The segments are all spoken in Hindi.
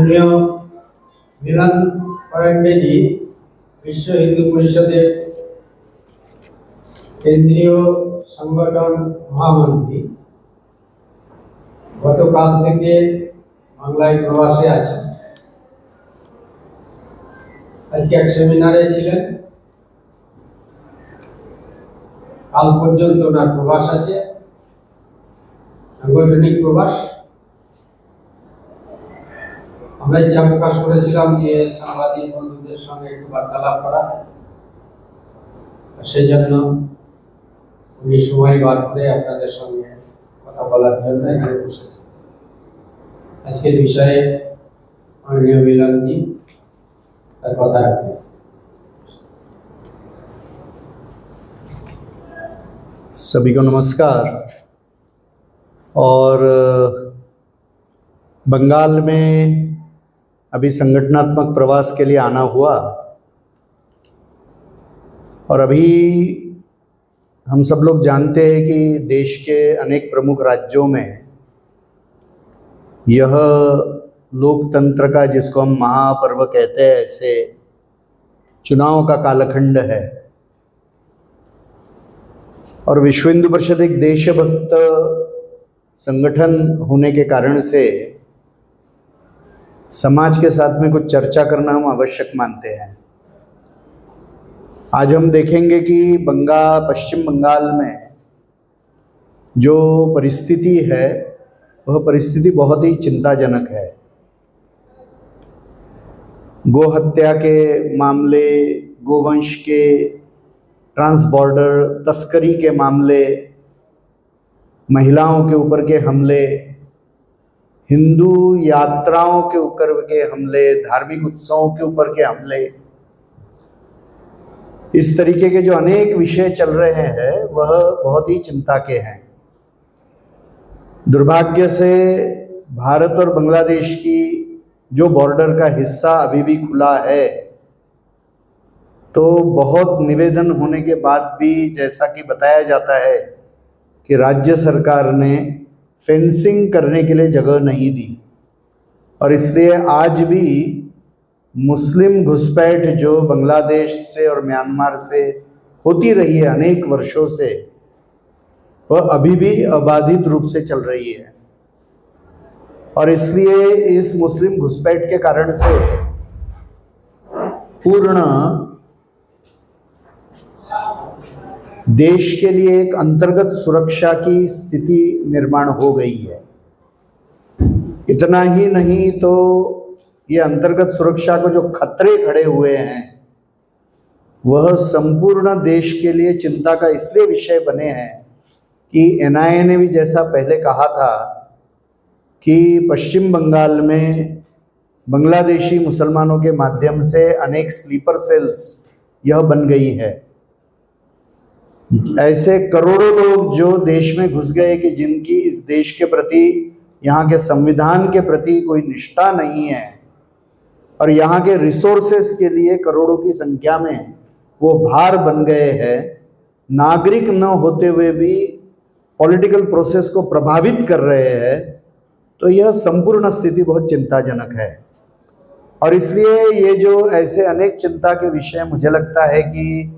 माननीय मिलन फडणवीस जी विश्व हिंदू परिषदेर केंद्रीय संगठन महामंत्री गतकाल থেকে বাংলায় প্রবাসে আছেন। আজকে এক সেমিনারে ছিলেন, কাল পর্যন্ত ওনার প্রবাস আছে, সাংগঠনিক প্রবাস। আমরা ইচ্ছা প্রকাশ করেছিলাম যে সাংবাদিক বন্ধুদের সঙ্গে একটু বার্তালাপ করা, সেই জন্য উনি সময় বার করে আপনাদের সঙ্গে কথা বলার জন্য এখানে বসেছেন। আজকের বিষয়ে মাননীয় মিলনজি তার কথা রাখবেন। सभी को नमस्कार। और बंगाल में अभी संगठनात्मक प्रवास के लिए आना हुआ, और अभी हम सब लोग जानते हैं कि देश के अनेक प्रमुख राज्यों में यह लोकतंत्र का, जिसको हम महापर्व कहते हैं, ऐसे चुनाव का कालखंड है। और विश्व हिंदू परिषद एक देशभक्त संगठन होने के कारण से समाज के साथ में कुछ चर्चा करना हम आवश्यक मानते हैं। आज हम देखेंगे कि पश्चिम बंगाल में जो परिस्थिति है वह परिस्थिति बहुत ही चिंताजनक है। गो हत्या के मामले, गोवंश के ट्रांसबॉर्डर तस्करी के मामले, महिलाओं के ऊपर के हमले, हिंदू यात्राओं के ऊपर के हमले, धार्मिक उत्सवों के ऊपर के हमले, इस तरीके के जो अनेक विषय चल रहे हैं वह बहुत ही चिंता के हैं। दुर्भाग्य से भारत और बांग्लादेश की जो बॉर्डर का हिस्सा अभी भी खुला है, तो बहुत निवेदन होने के बाद भी जैसा कि बताया जाता है कि राज्य सरकार ने फेंसिंग करने के लिए जगह नहीं दी, और इसलिए आज भी मुस्लिम घुसपैठ जो बांग्लादेश से और म्यांमार से होती रही है अनेक वर्षों से, वह अभी भी अबाधित रूप से चल रही है। और इसलिए इस मुस्लिम घुसपैठ के कारण से पूर्ण देश के लिए एक अंतर्गत सुरक्षा की स्थिति निर्माण हो गई है। इतना ही नहीं तो ये अंतर्गत सुरक्षा को जो खतरे खड़े हुए हैं वह संपूर्ण देश के लिए चिंता का इसलिए विषय बने हैं कि एनआईए ने भी जैसा पहले कहा था कि पश्चिम बंगाल में बांग्लादेशी मुसलमानों के माध्यम से अनेक स्लीपर सेल्स यह बन गई है। ऐसे करोड़ों लोग जो देश में घुस गए कि जिनकी इस देश के प्रति, यहाँ के संविधान के प्रति कोई निष्ठा नहीं है, और यहाँ के रिसोर्सेस के लिए करोड़ों की संख्या में वो भार बन गए हैं। नागरिक न होते हुए भी पॉलिटिकल प्रोसेस को प्रभावित कर रहे हैं। तो यह संपूर्ण स्थिति बहुत चिंताजनक है, और इसलिए ये जो ऐसे अनेक चिंता के विषय, मुझे लगता है कि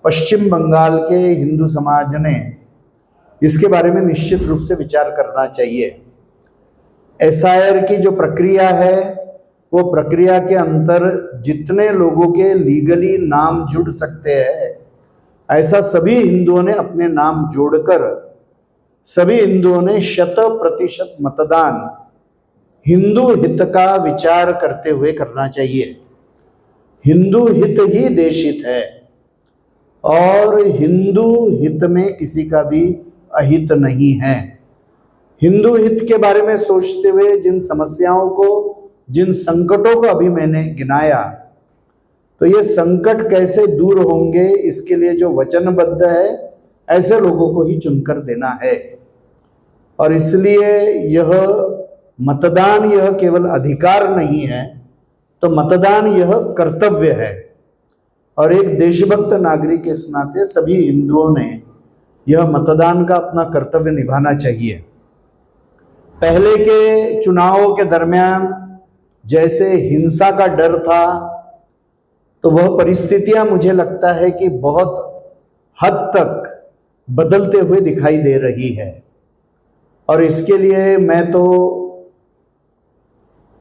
पश्चिम बंगाल के हिंदू समाज ने इसके बारे में निश्चित रूप से विचार करना चाहिए। एसआईआर की जो प्रक्रिया है, वो प्रक्रिया के अंतर जितने लोगों के लीगली नाम जुड़ सकते हैं, ऐसा सभी हिंदुओं ने अपने नाम जोड़कर, सभी हिंदुओं ने 100% मतदान हिंदू हित का विचार करते हुए करना चाहिए। हिंदू हित ही देश हित है, और हिंदू हित में किसी का भी अहित नहीं है। हिंदू हित के बारे में सोचते हुए जिन समस्याओं को, जिन संकटों को अभी मैंने गिनाया, तो ये संकट कैसे दूर होंगे, इसके लिए जो वचनबद्ध है ऐसे लोगों को ही चुनकर देना है। और इसलिए यह मतदान यह केवल अधिकार नहीं है, तो मतदान यह कर्तव्य है। और एक देशभक्त नागरिक के नाते सभी हिंदुओं ने यह मतदान का अपना कर्तव्य निभाना चाहिए। पहले के चुनावों के दरमियान जैसे हिंसा का डर था, तो वह परिस्थितियां मुझे लगता है कि बहुत हद तक बदलते हुए दिखाई दे रही है। और इसके लिए मैं तो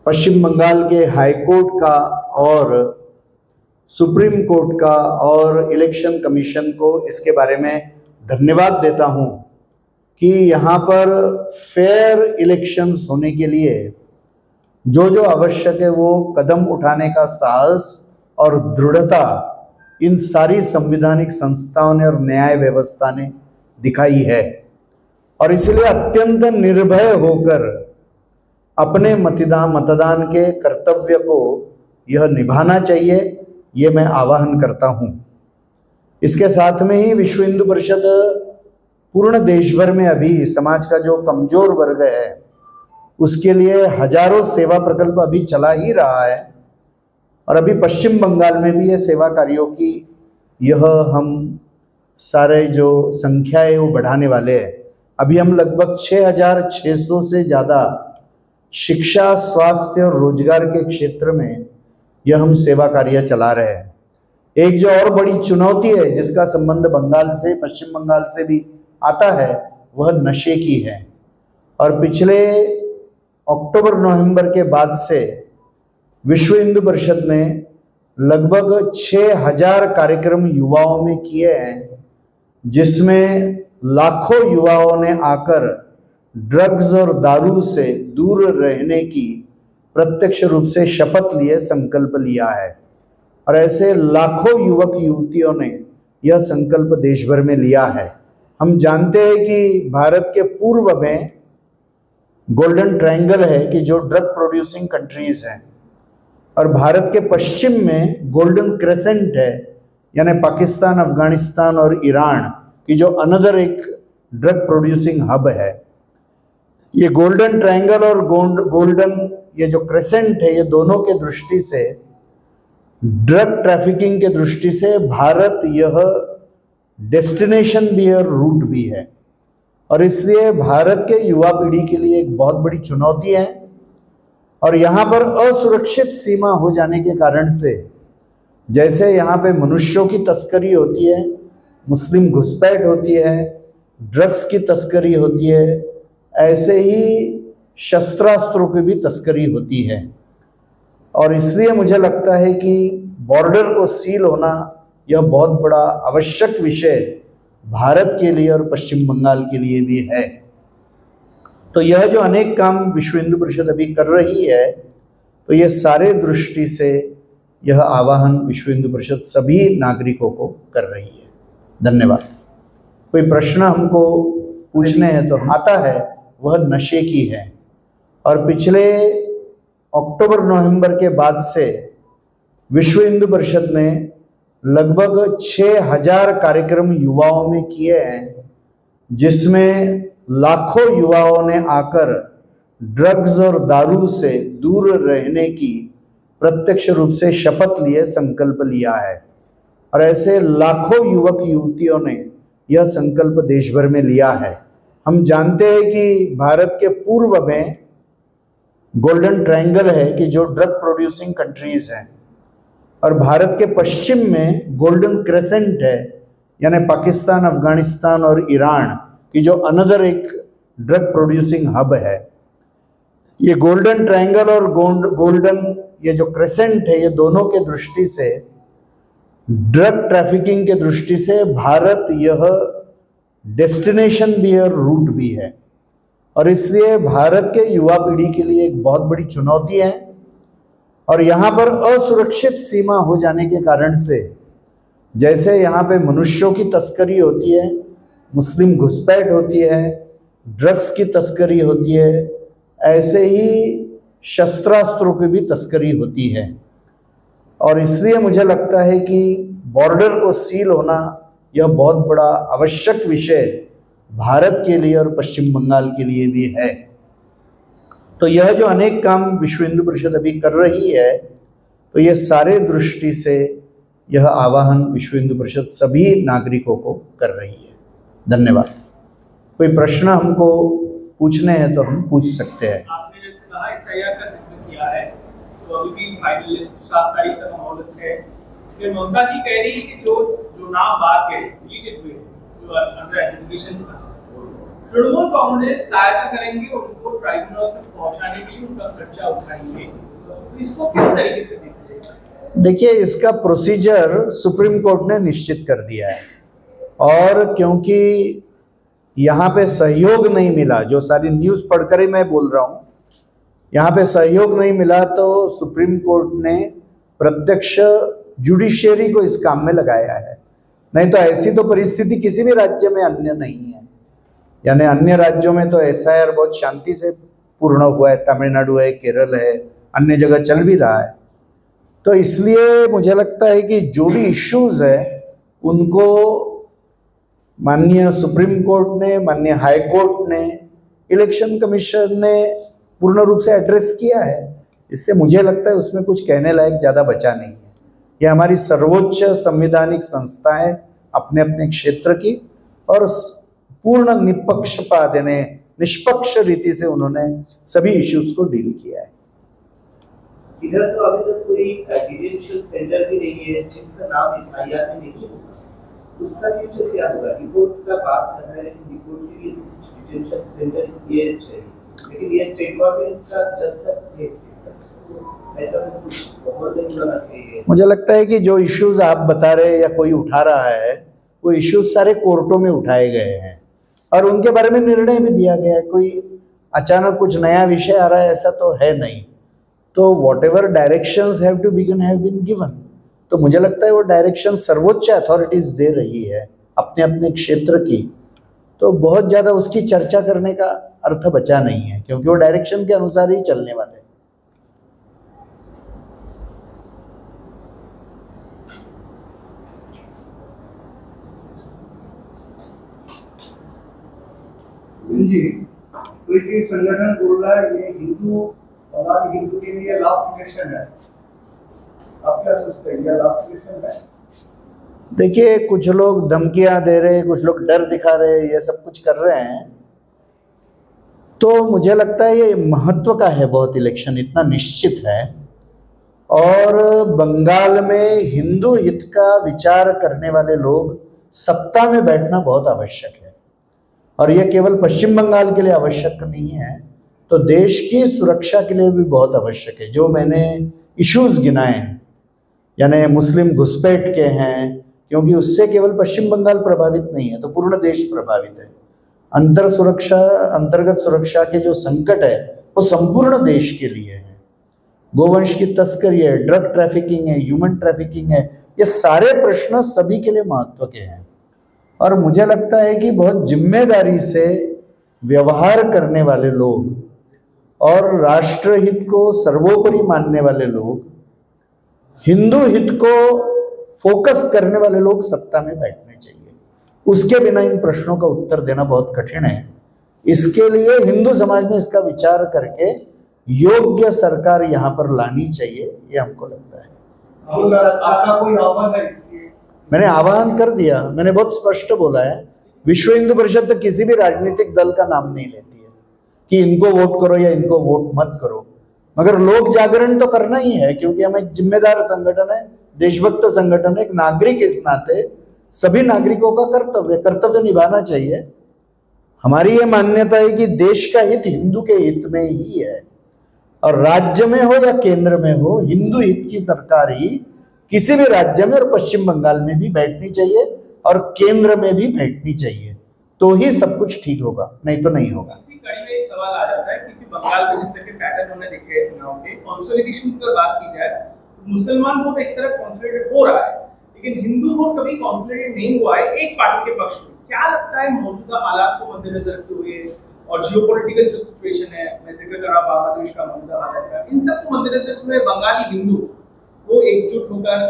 पश्चिम बंगाल के हाई कोर्ट का और सुप्रीम कोर्ट का और इलेक्शन कमीशन को इसके बारे में धन्यवाद देता हूं कि यहाँ पर फेयर इलेक्शंस होने के लिए जो जो आवश्यक है वो कदम उठाने का साहस और दृढ़ता इन सारी संवैधानिक संस्थाओं ने और न्याय व्यवस्था ने दिखाई है। और इसलिए अत्यंत निर्भय होकर अपने मतदान के कर्तव्य को यह निभाना चाहिए, ये मैं आह्वान करता हूं। इसके साथ में ही विश्व हिंदू परिषद पूर्ण देश भर में अभी समाज का जो कमजोर वर्ग है उसके लिए हजारों सेवा प्रकल्प अभी चला ही रहा है। और अभी पश्चिम बंगाल में भी ये सेवा कार्यों की यह हम सारे जो संख्या है वो बढ़ाने वाले हैं। अभी हम लगभग 6,600 से ज़्यादा शिक्षा, स्वास्थ्य और रोजगार के क्षेत्र में यह हम सेवा कार्य चला रहे हैं। एक जो और बड़ी चुनौती है जिसका संबंध बंगाल से, पश्चिम बंगाल से भी आता है, वह नशे की है। और पिछले अक्टूबर-नवंबर के बाद से विश्व हिंदू परिषद ने लगभग 6,000 कार्यक्रम युवाओं में किए हैं, जिसमें लाखों युवाओं ने आकर ड्रग्स और दारू से दूर रहने की प्रत्यक्ष रूप से शपथ लिए, संकल्प लिया है। और ऐसे लाखों युवक युवतियों ने यह संकल्प देश भर में लिया है। हम जानते हैं कि भारत के पूर्व में गोल्डन ट्रायंगल है कि जो ड्रग प्रोड्यूसिंग कंट्रीज हैं, और भारत के पश्चिम में गोल्डन क्रेसेंट है, यानी पाकिस्तान, अफगानिस्तान और ईरान की जो अनदर एक ड्रग प्रोड्यूसिंग हब है। ये गोल्डन ट्रायंगल और गोल्डन ये जो क्रेसेंट है, ये दोनों के दृष्टि से, ड्रग ट्रैफिकिंग के दृष्टि से भारत यह डेस्टिनेशन भी है और रूट भी है। और इसलिए भारत के युवा पीढ़ी के लिए एक बहुत बड़ी चुनौती है। और यहाँ पर असुरक्षित सीमा हो जाने के कारण से, जैसे यहाँ पे मनुष्यों की तस्करी होती है, मुस्लिम घुसपैठ होती है, ड्रग्स की तस्करी होती है, ऐसे ही शस्त्रास्त्रों की भी तस्करी होती है। और इसलिए मुझे लगता है कि बॉर्डर को सील होना यह बहुत बड़ा आवश्यक विषय भारत के लिए और पश्चिम बंगाल के लिए भी है। तो यह जो अनेक काम विश्व हिंदू परिषद अभी कर रही है, तो ये सारे दृष्टि से यह आह्वान विश्व हिंदू परिषद सभी नागरिकों को कर रही है। धन्यवाद। कोई प्रश्न हमको पूछने हैं तो आता है, वह नशे की है। और पिछले अक्टूबर-नवंबर के बाद से विश्व हिंदू परिषद ने लगभग 6,000 कार्यक्रम युवाओं में किए हैं, जिसमें लाखों युवाओं ने आकर ड्रग्स और दारू से दूर रहने की प्रत्यक्ष रूप से शपथ लिए, संकल्प लिया है। और ऐसे लाखों युवक युवतियों ने यह संकल्प देश भर में लिया है। हम जानते हैं कि भारत के पूर्व में गोल्डन ट्रायंगल है कि जो ड्रग प्रोड्यूसिंग कंट्रीज हैं, और भारत के पश्चिम में गोल्डन क्रेसेंट है, यानी पाकिस्तान, अफगानिस्तान और ईरान की जो अनदर एक ड्रग प्रोड्यूसिंग हब है। ये गोल्डन ट्रायंगल और गोल्डन ये जो क्रेसेंट है, ये दोनों के दृष्टि से, ड्रग ट्रैफिकिंग के दृष्टि से भारत यह डेस्टिनेशन भी है और रूट भी है। और इसलिए भारत के युवा पीढ़ी के लिए एक बहुत बड़ी चुनौती है। और यहाँ पर असुरक्षित सीमा हो जाने के कारण से, जैसे यहाँ पे मनुष्यों की तस्करी होती है, मुस्लिम घुसपैठ होती है, ड्रग्स की तस्करी होती है, ऐसे ही शस्त्रास्त्रों की भी तस्करी होती है। और इसलिए मुझे लगता है कि बॉर्डर को सील होना यह बहुत बड़ा आवश्यक विषय भारत के लिए और पश्चिम बंगाल के लिए भी है। तो यह जो अनेक काम विश्व हिंदू परिषद अभी कर रही है, तो ये सारे दृष्टि से यह आह्वान विश्व हिंदू परिषद सभी नागरिकों को कर रही है। धन्यवाद। कोई प्रश्न हमको पूछने हैं तो हम पूछ सकते हैं। आपने जैसे कहा SIR का जिक्र किया है, तो अभी भी फाइनल लिस्ट 7 तारीख तक मोहलत है। फिर ममता जी कह रही है कि जो नाम बात के रिलीटेड हुए जो अंडर एजुकेशन था, तृणमूल कांग्रेस सहायता करेंगे और उनको ट्राइब्यूनल तक पहुंचाने के लिए उनका खर्चा उठाएंगे। तो इसको किस तरीके से देखा जाएगा? देखिए, इसका प्रोसीजर सुप्रीम कोर्ट ने निश्चित कर दिया है, और क्योंकि यहाँ पे सहयोग नहीं मिला, जो सारी न्यूज़ पढ़कर ही मैं बोल रहा हूँ, यहाँ पे सहयोग नहीं मिला, तो सुप्रीम कोर्ट ने प्रत्यक्ष जुडिशियरी को इस काम में लगाया है। नहीं तो ऐसी तो परिस्थिति किसी भी राज्य में अन्य नहीं है। यानी अन्य राज्यों में तो एसआईआर बहुत शांति से पूर्ण हुआ है, तमिलनाडु है, केरल है, अन्य जगह चल भी रहा है। तो इसलिए मुझे लगता है कि जो भी इश्यूज है उनको माननीय सुप्रीम कोर्ट ने, माननीय हाई कोर्ट ने, इलेक्शन कमीशन ने पूर्ण रूप से एड्रेस किया है। इसलिए मुझे लगता है उसमें कुछ कहने लायक ज़्यादा बचा नहीं है। ये हमारी सर्वोच्च संवैधानिक संस्था है अपने अपने क्षेत्र की, और पूर्ण निष्पक्षपात यानी निष्पक्ष रीति से उन्होंने सभी इश्यूज को डील किया है। इधर तो अभी तक कोई डिटेंशन सेंटर भी नहीं है जिसका नाम एसआईआर में नहीं होगा, उसका फ्यूचर क्या होगा? रिपोर्ट का बात कर रहे हैं, लेकिन रिपोर्ट के लिए कुछ डिटेंशन सेंटर ये चाहिए, लेकिन ये स्टेट गवर्नमेंट का जब तक केस ऐसा तो कुछ बहुत नहीं होना चाहिए। मुझे लगता है कि जो इश्यूज आप बता रहे हैं या कोई उठा रहा है, वो इश्यूज सारे कोर्टों में उठाए गए हैं और उनके बारे में निर्णय भी दिया गया है। कोई अचानक कुछ नया विषय आ रहा है ऐसा तो है नहीं। तो whatever directions have to begin have been given. तो मुझे लगता है वो डायरेक्शन सर्वोच्च अथॉरिटीज दे रही है अपने अपने क्षेत्र की, तो बहुत ज़्यादा उसकी चर्चा करने का अर्थ बचा नहीं है, क्योंकि वो डायरेक्शन के अनुसार ही चलने वाले हैं। जी, कोई संगठन बोल रहा है ये हिंदू के लिए लास्ट इलेक्शन है, आप क्या सोचते हैं, ये लास्ट इलेक्शन है? देखिए, कुछ लोग धमकियां दे रहे हैं, कुछ लोग डर दिखा रहे हैं, ये सब कुछ कर रहे हैं। तो मुझे लगता है ये महत्व का है बहुत, इलेक्शन इतना निश्चित है, और बंगाल में हिंदू हित का विचार करने वाले लोग सत्ता में बैठना बहुत आवश्यक है, और यह केवल पश्चिम बंगाल के लिए आवश्यक नहीं है, तो देश की सुरक्षा के लिए भी बहुत आवश्यक है। जो मैंने इश्यूज गिनाए हैं, यानी मुस्लिम घुसपैठ के हैं, क्योंकि उससे केवल पश्चिम बंगाल प्रभावित नहीं है, तो पूर्ण देश प्रभावित है। अंतर्गत सुरक्षा के जो संकट है वो संपूर्ण देश के लिए है। गोवंश की तस्करी है, ड्रग ट्रैफिकिंग है, ह्यूमन ट्रैफिकिंग है, ये सारे प्रश्न सभी के लिए महत्व के हैं। और मुझे लगता है कि बहुत जिम्मेदारी से व्यवहार करने वाले लोग और राष्ट्रहित को सर्वोपरि मानने वाले लोग, हिंदू हित को फोकस करने वाले लोग सत्ता में बैठने चाहिए। उसके बिना इन प्रश्नों का उत्तर देना बहुत कठिन है। इसके लिए हिंदू समाज ने इसका विचार करके योग्य सरकार यहाँ पर लानी चाहिए, ये हमको लगता है। आपका कोई आह्वान है इसलिए? मैंने आह्वान कर दिया, मैंने बहुत स्पष्ट बोला है। विश्व हिंदू परिषद तो किसी भी राजनीतिक दल का नाम नहीं लेती है कि इनको वोट करो या इनको वोट मत करो, मगर लोक जागरण तो करना ही है, क्योंकि हम एक जिम्मेदार संगठन है, देशभक्त संगठन है। एक नागरिक इस नाते सभी नागरिकों का कर्तव्य निभाना चाहिए। हमारी ये मान्यता है कि देश का हित हिंदू के हित में ही है, और राज्य में हो या केंद्र में हो, हिंदू हित की सरकार ही किसी भी राज्य में और पश्चिम बंगाल में भी बैठनी चाहिए और केंद्र में भी बैठनी चाहिए, तो ही सब कुछ ठीक होगा, नहीं तो नहीं होगा। इसी कड़ी में एक सवाल आ जाता है, क्योंकि बंगाल में जिस तरह के पैटर्न हमने देखे हैं चुनाव के, कंसोलिडेशन की बात की जाए तो मुसलमान वोट एक तरफ कंसोलिडेट हो रहा है, लेकिन हिंदू वोट कभी कंसोलिडेट नहीं हुआ है एक पार्टी के पक्ष में। क्या लगता है मौजूदा हालात को मद्देनजर रखते हुए और जियोपॉलिटिकल जो सिचुएशन है, मैं जिक्र कर रहा बांग्लादेश का मौजूदा हालत का, इन सब को मद्देनजर रखते हुए बंगाली हिंदू वो एकजुट होकर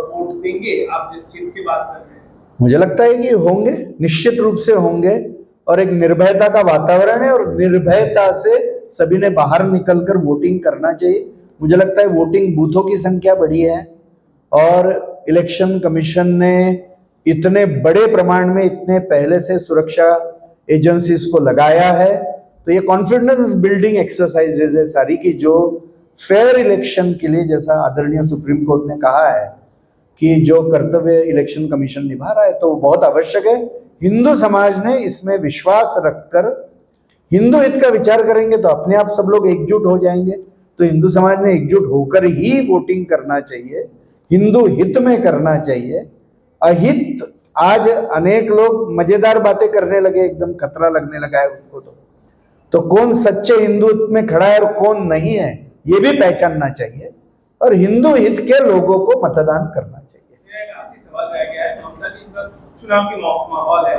वोट देंगे? आप जिस चीज की बात कर रहे हैं, मुझे लगता है कि होंगे, निश्चित रूप से होंगे, और एक निर्भयता का वातावरण है, और निर्भयता से सभी ने बाहर निकलकर वोटिंग करना चाहिए। मुझे लगता है वोटिंग बूथों की संख्या बढ़ी है, और इलेक्शन कमीशन ने इतने बड़े प्रमाण में इतने पहले से सुरक्षा एजेंसीज को लगाया है, तो ये कॉन्फिडेंस बिल्डिंग एक्सरसाइजेज है सारी की, जो फेयर इलेक्शन के लिए, जैसा आदरणीय सुप्रीम कोर्ट ने कहा है कि जो कर्तव्य इलेक्शन कमीशन निभा रहा है, तो वो बहुत आवश्यक है। हिंदू समाज ने इसमें विश्वास रखकर हिंदू हित का विचार करेंगे तो अपने आप सब लोग एकजुट हो जाएंगे। तो हिंदू समाज ने एकजुट होकर ही वोटिंग करना चाहिए, हिंदू हित में करना चाहिए। अहित, आज अनेक लोग मजेदार बातें करने लगे, एकदम खतरा लगने लगा है उनको। तो कौन सच्चे हिंदू हित में खड़ा है और कौन नहीं है, ये भी पहचानना चाहिए और हिंदू हित के लोगों को मतदान करना चाहिए। मेरा एक आखिरी सवाल रह गया है। ममता जी, इस वक्त चुनाव की माहौल है,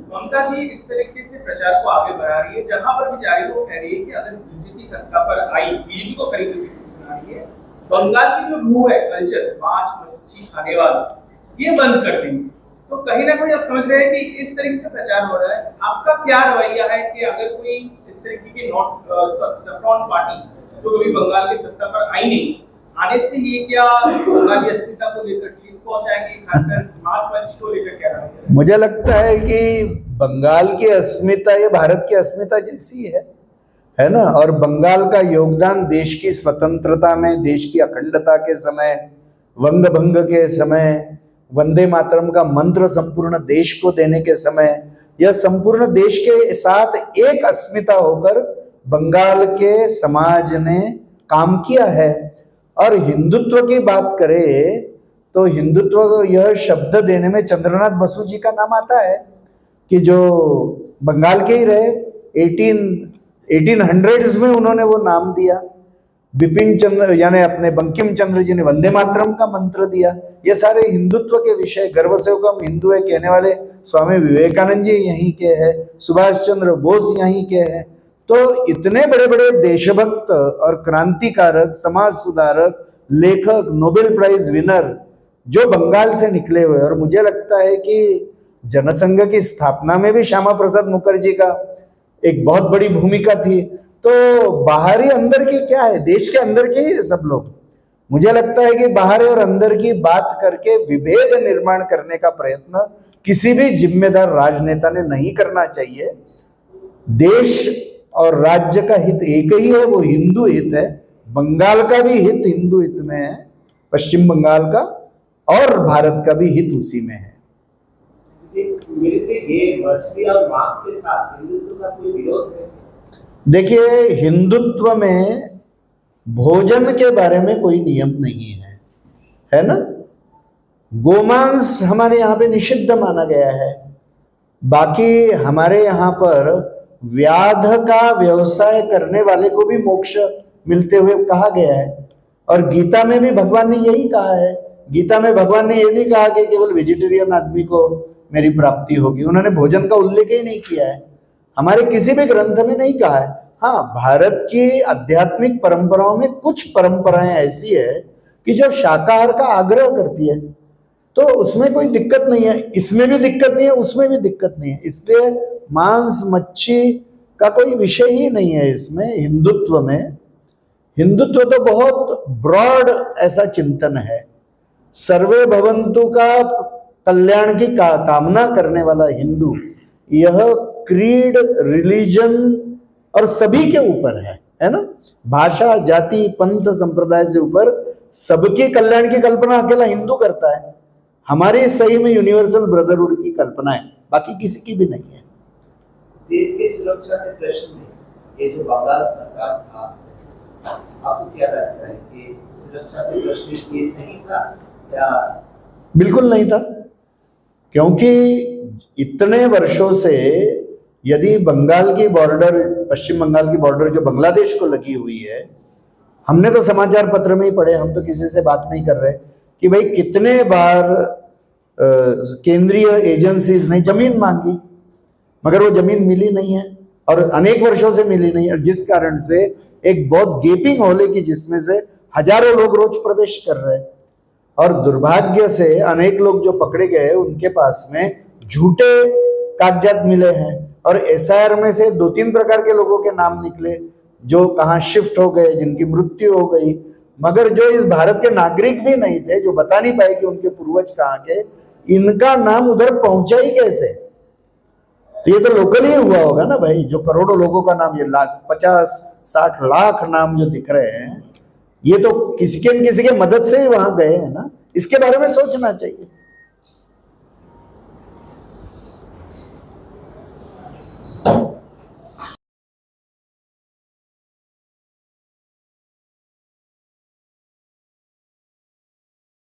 ममता जी इस तरीके से प्रचार को आगे बढ़ा रही है, जहां पर भी जा रही है वो कह रही है कि अगर बीजेपी सत्ता पर आई, बीजेपी को करीब से सुना रही है, बंगाल की जो रूह है, कल्चर, मांस मच्छी खाने वाला, ये बंद कर देंगे। तो कहीं ना कहीं आप समझ रहे हैं कि इस तरीके से प्रचार हो रहा है। आपका क्या रवैया है कि अगर कोई इस तरीके की सफ्रॉन पार्टी जो कभी बंगाल की सत्ता पर आई नहीं, आने से ये क्या बंगाली अस्मिता को लेकर ठेस पहुंचाएंगे, खासकर मांस मच्छी को लेकर क्या रवैया है? मुझे लगता है कि बंगाल की अस्मिता ये भारत की अस्मिता जैसी है ना। और बंगाल का योगदान देश की स्वतंत्रता में, देश की अखंडता के समय, वंग भंग के समय, वंदे मातरम का मंत्र संपूर्ण देश को देने के समय, यह संपूर्ण देश के साथ एक अस्मिता होकर बंगाल के समाज ने काम किया है। और हिंदुत्व की बात करें तो हिंदुत्व को यह शब्द देने में चंद्रनाथ बसु जी का नाम आता है कि जो बंगाल के ही रहे। 1800s में उन्होंने वो नाम दिया। बिपिन चंद्र यानी अपने बंकिम चंद्र जी ने वंदे मातरम का मंत्र दिया। ये सारे हिंदुत्व के विषय, गर्व से हम हिंदू है कहने वाले स्वामी विवेकानंद जी यहीं के हैं, सुभाष चंद्र बोस यहीं के हैं। तो इतने बड़े बड़े देशभक्त और क्रांतिकारक, समाज सुधारक, लेखक, नोबेल प्राइज विनर जो बंगाल से निकले हुए, और मुझे लगता है कि जनसंघ की स्थापना में भी श्यामा प्रसाद मुखर्जी का एक बहुत बड़ी भूमिका थी। तो बाहरी अंदर की क्या है, देश के अंदर के ही सब लोग। मुझे लगता है कि बाहर और अंदर की बात करके विभेद निर्माण करने का प्रयत्न किसी भी जिम्मेदार राजनेता ने नहीं करना चाहिए। देश और राज्य का हित एक ही है, वो हिंदू हित है। बंगाल का भी हित हिंदू हित में है, पश्चिम बंगाल का, और भारत का भी हित उसी में है। ये मछली और मांस के साथ हिंदुत्व का कोई विरोध है? देखिए, हिंदुत्व में भोजन के बारे में कोई नियम नहीं है ना। गोमांस हमारे यहाँ पे निषिद्ध माना गया है। बाकी हमारे यहाँ पर व्याध का व्यवसाय करने वाले को भी मोक्ष मिलते हुए कहा गया है। और गीता में भी भगवान ने यही कहा है। गीता में भगवान ने ये नहीं कहा कि केवल वेजिटेरियन आदमी को मेरी प्राप्ति होगी। उन्होंने भोजन का उल्लेख ही नहीं किया है, हमारे किसी भी ग्रंथ में नहीं कहा है। हाँ, भारत की आध्यात्मिक परंपराओं में कुछ परंपराएं ऐसी है कि जो शाकाहार का आग्रह करती है, तो उसमें कोई दिक्कत नहीं है। इसमें भी दिक्कत नहीं है, उसमें भी दिक्कत नहीं है। इसलिए मांस मच्छी का कोई विषय ही नहीं है इसमें। हिंदुत्व में, हिंदुत्व तो बहुत ब्रॉड ऐसा चिंतन है। सर्वे भवन्तु का कल्याण की कामना करने वाला हिंदू, यह क्रीड, रिलीजन और सभी के ऊपर है ना। भाषा, जाति, पंथ, संप्रदाय से ऊपर सबके कल्याण की कल्पना अकेला हिंदू करता है। हमारी सही में यूनिवर्सल ब्रदरहुड की कल्पना है, बाकी किसी की भी नहीं है। देश की सुरक्षा के प्रश्न में ये जो बंगाल सरकार था, आपको क्या लगता है कि सुरक्षा के प्रश्न में ये सही था या? बिल्कुल नहीं था, क्योंकि इतने वर्षों से यदि बंगाल की बॉर्डर, पश्चिम बंगाल की बॉर्डर जो बांग्लादेश को लगी हुई है, हमने तो समाचार पत्र में ही पढ़े, हम तो किसी से बात नहीं कर रहे कि भाई कितने बार केंद्रीय एजेंसीज ने जमीन मांगी, मगर वो जमीन मिली नहीं है और अनेक वर्षों से मिली नहीं, और जिस कारण से एक बहुत गेपिंग होल है कि जिसमें से हजारों लोग रोज प्रवेश कर रहे हैं। और दुर्भाग्य से अनेक लोग जो पकड़े गए उनके पास में झूठे कागजात मिले हैं, और एसआईआर में से 2-3 प्रकार के लोगों के नाम निकले जो कहाँ शिफ्ट हो गए, जिनकी मृत्यु हो गई, मगर जो इस भारत के नागरिक भी नहीं थे, जो बता नहीं पाए कि उनके पूर्वज कहाँ के, इनका नाम उधर पहुंचा ही कैसे। तो ये तो लोकल ही हुआ होगा ना भाई। जो करोड़ों लोगों का नाम, ये 50-60 लाख नाम जो दिख रहे हैं, ये तो किसी के न किसी के मदद से ही वहां गए हैं ना, इसके बारे में सोचना चाहिए।